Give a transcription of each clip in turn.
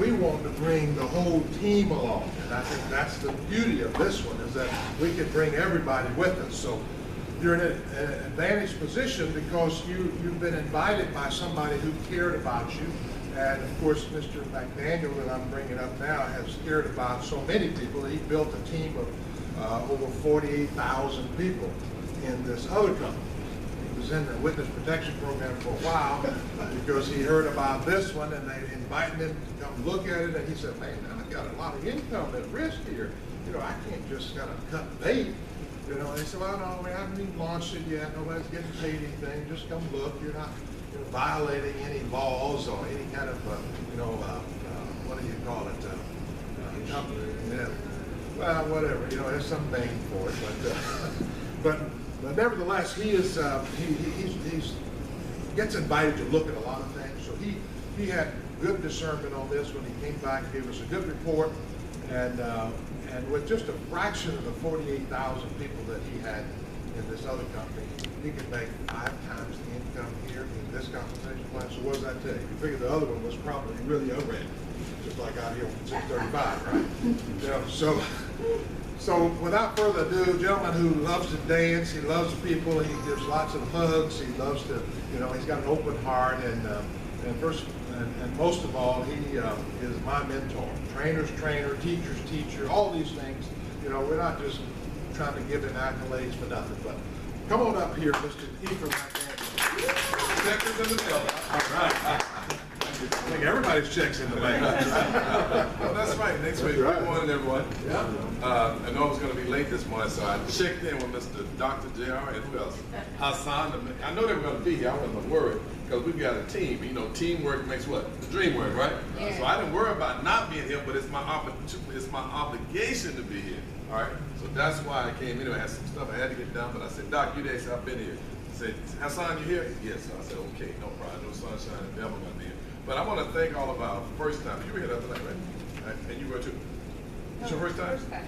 we want to bring the whole team along. And I think that's the beauty of this one, is that we can bring everybody with us. So you're in an advantaged position because you've been invited by somebody who cared about you. And of course, Mr. McDaniel that I'm bringing up now has cared about so many people. He built a team of over 48,000 people in this other company. He was in the witness protection program for a while because he heard about this one and they invited him to come look at it. And he said, man, I've got a lot of income at risk here. You know, I can't just kind of cut bait. You know, they said, well, no, we haven't even launched it yet. Nobody's getting paid anything. Just come look. You're not violating any laws or any kind of, what do you call it? Yeah. Well, whatever. You know, there's some name for it, but nevertheless, he is he's gets invited to look at a lot of things. So he had good discernment on this when he came back, gave us a good report, and with just a fraction of the 48,000 people that he had in this other company, he could make 5 times the income here in this compensation plan. So what does that tell you? You figure the other one was probably really overrated, just like out here on 635, right? You know, so without further ado, a gentleman who loves to dance, he loves people, he gives lots of hugs, he loves to, you know, he's got an open heart, and most of all, he is my mentor. Trainer's trainer, teacher's teacher, all these things. You know, we're not just trying to give him accolades for nothing, but come on up here, Mr. Ephraim McDaniel. Checkers in the building. All right. I think everybody's checks in the bank. Well, that's right. Next week. Right. Good morning, everyone. Yeah. I know I was going to be late this morning, so I checked in with Mr. Dr. JR and who else? Hassan. I know they were going to be here. I wasn't worried because we've got a team. You know, teamwork makes what? The dream work, right? Yeah. So I didn't worry about not being here, but it's my obligation to be here. All right. So that's why I came anyway. I had some stuff I had to get done, but I said, Doc, you there? He said, I've been here. I said, Hassan, you here? Yes. So I said, okay, no problem. No sunshine and devil going to be here. But I want to thank all of our first time. You were here the other night, right? And you were too. It's your first time? First time.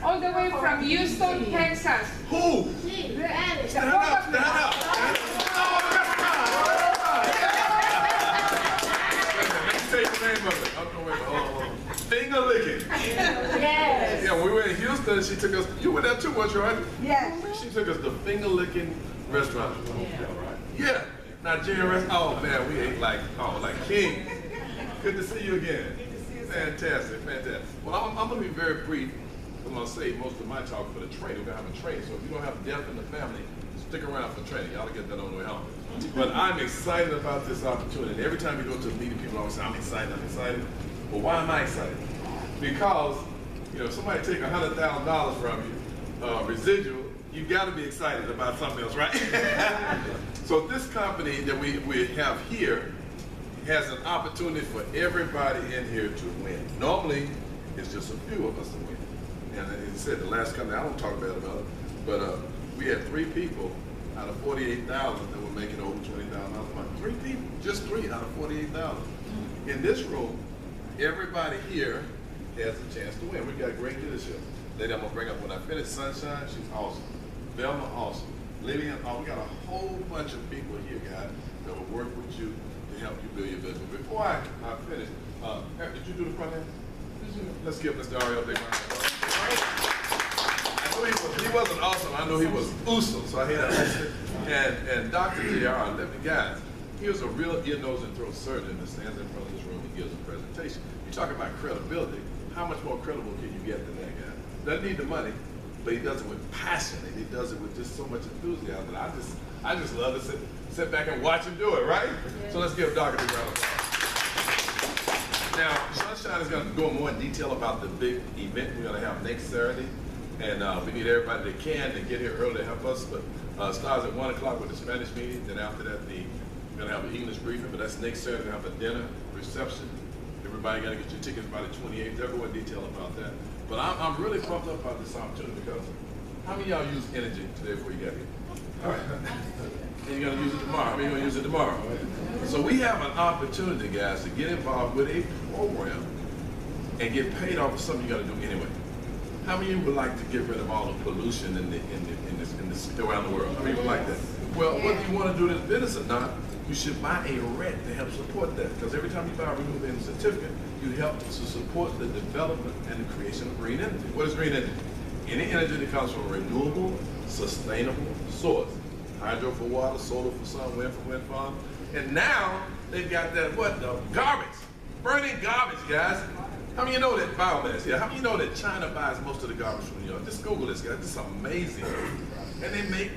All the way from Houston, Texas. Who? Stand up, stand up. Let me tell you the name of it. Finger licking. Yes. Yeah, when we were in Houston, she took us, you were there too, weren't you, right? Yes. She took us to finger licking restaurant. Yeah. Yeah. Nigerian restaurant. Oh man, we ate like kings. Good to see you again. Fantastic, fantastic. Well, I'm going to be very brief. I'm going to save most of my talk for the training. We're going to have a training. So if you don't have death in the family, stick around for training. Y'all get that on the way home. But I'm excited about this opportunity. And every time you go to a meeting, people always say, I'm excited, I'm excited. Well, why am I excited? Because, you know, if somebody take $100,000 from you, residual, you got to be excited about something else, right? So this company that we have here has an opportunity for everybody in here to win. Normally, it's just a few of us to win. And as I said, the last company, I don't talk bad about it, but we had 3 people out of 48,000 that were making over $20,000 a month. 3 people, just 3 out of 48,000. In this room, everybody here has a chance to win. We got great leadership. Lady, I'm gonna bring up when I finish. Sunshine, she's awesome. Velma, awesome. Lillian, we got a whole bunch of people here, guys, that will work with you to help you build your business. Before I finish, did you do the front end? Let's give Mr. Ariel a big round of applause. I knew he wasn't awesome. I knew he was awesome, so I had to listen. And Dr. JR, guys, he was a real ear, nose, and throat surgeon that stands in front of this room and gives a presentation. You talk about credibility. How much more credible can you get than that guy? Doesn't need the money, but he does it with passion, and he does it with just so much enthusiasm. I just love to sit back and watch him do it, right? Yeah. So let's give Doc a big round of applause. Now, Sunshine is going to go more in detail about the big event we're going to have next Saturday, and we need everybody that can to get here early to help us. But starts at 1 o'clock with the Spanish meeting. Then after that, we're going to have an English briefing. But that's next Saturday. We're going to have a dinner reception. Everybody got to get your tickets by the 28th. They'll go in detail about that. But I'm really pumped up about this opportunity because how many of y'all use energy today before you got here? All right. And you're going to use it tomorrow. How many are going to use it tomorrow? So we have an opportunity, guys, to get involved with a program and get paid off for something you got to do anyway. How many of you would like to get rid of all the pollution in this around the world? How many would like that? Well, whether you want to do this business or not, you should buy a RET to help support that. Because every time you buy a renewable energy certificate, you help to support the development and the creation of green energy. What is green energy? Any energy that comes from a renewable, sustainable source. Hydro for water, solar for sun, wind for wind farm. And now they've got that, what, the garbage. Burning garbage, guys. How many of you know that biomass? Yeah, how many of you know that China buys most of the garbage from New York? Just Google this, guys. This is amazing. And they make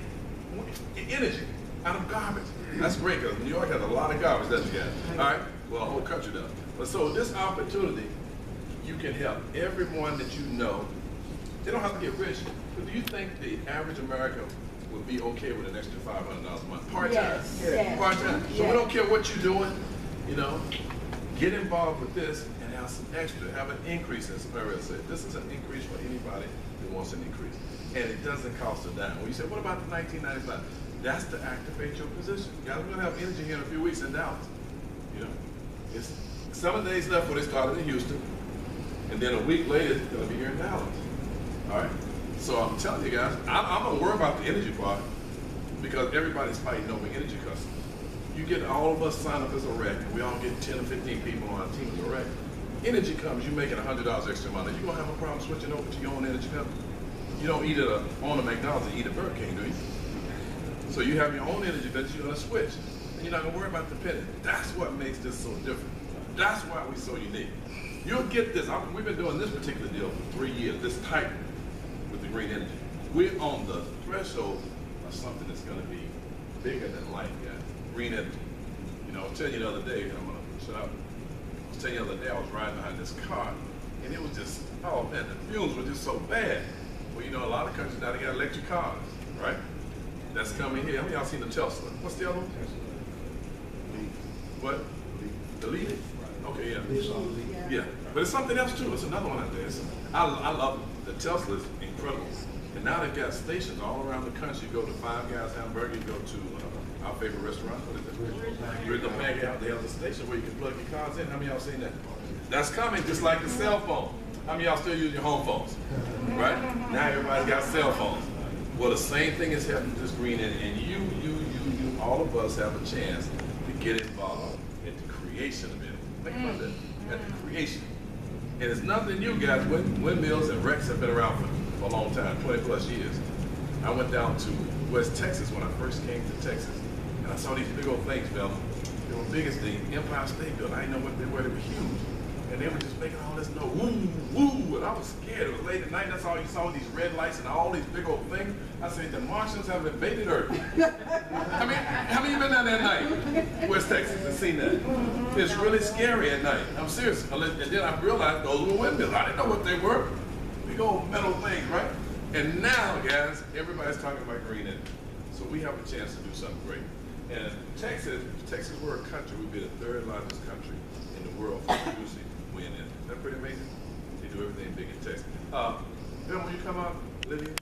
energy out of garbage. That's great, because New York has a lot of garbage, doesn't it, guys? All right? Well, the whole country does. But so this opportunity, you can help everyone that you know. They don't have to get rich. But do you think the average American would be okay with an extra $500 a month? Part-time. Yes, yes. Part-time. So we don't care what you're doing, you know, get involved with this and have some extra, have an increase, as Maria said. This is an increase for anybody who wants an increase. And it doesn't cost a dime. When you say, what about the $19.95? That's to activate your position. Guys, we're gonna have energy here in a few weeks in Dallas. You know, it's 7 days left where they started in Houston, and then a week later, it's gonna be here in Dallas. All right? So I'm telling you guys, I'm gonna worry about the energy part because everybody's fighting over energy customers. You get all of us signed up as a REC, and we all get 10 or 15 people on our team as a REC. Energy comes, you making $100 extra a month. Are you gonna have a problem switching over to your own energy company? You don't eat own a McDonald's and eat a Burger King, do you? So you have your own energy that you're gonna switch, and you're not gonna worry about the penny. That's what makes this so different. That's why we're so unique. You'll get this. We've been doing this particular deal for 3 years, this type with the green energy. We're on the threshold of something that's gonna be bigger than life, guys. Green energy. You know, I was telling you the other day, and I'm gonna shut up. I was telling you the other day, I was riding behind this car, and it was just, oh man, the fumes were just so bad. Well, you know, a lot of countries now, they got electric cars, right? That's coming here. How many of y'all seen the Tesla? What's the other one? What? Deleted? Okay, yeah. Yeah, but it's something else too. It's another one out there. I love it. The Tesla is incredible. And now they've got stations all around the country. You go to Five Guys Hamburger, you go to our favorite restaurant. What is it? You're in the bag out. They have a station where you can plug your cars in. How many of y'all seen that? That's coming, just like the cell phone. How many of y'all still use your home phones? Right? Now everybody's got cell phones. Well, the same thing is happening to this green energy, and you, all of us have a chance to get involved in the creation of it. Think about that, at the creation. And it's nothing new, guys. Windmills and RECs have been around for a long time, 20 plus years. I went down to West Texas when I first came to Texas, and I saw these big old things, Bill. They were big as the Empire State Building. I didn't know what they were. They were huge. And they were just making all this noise, woo, woo, and I was scared. It was late at night, that's all you saw, these red lights and all these big old things. I said, the Martians have invaded Earth. How many been down that night? West Texas and seen that? It's really scary at night. I'm serious. And then I realized those were windmills. I didn't know what they were. Big old metal things, right? And now, guys, everybody's talking about green energy. So we have a chance to do something great. And Texas, we're a country, we'd be the third largest country in the world for producing wind energy. Isn't that pretty amazing? They do everything big in Texas. Bill, will you come up, Lydia?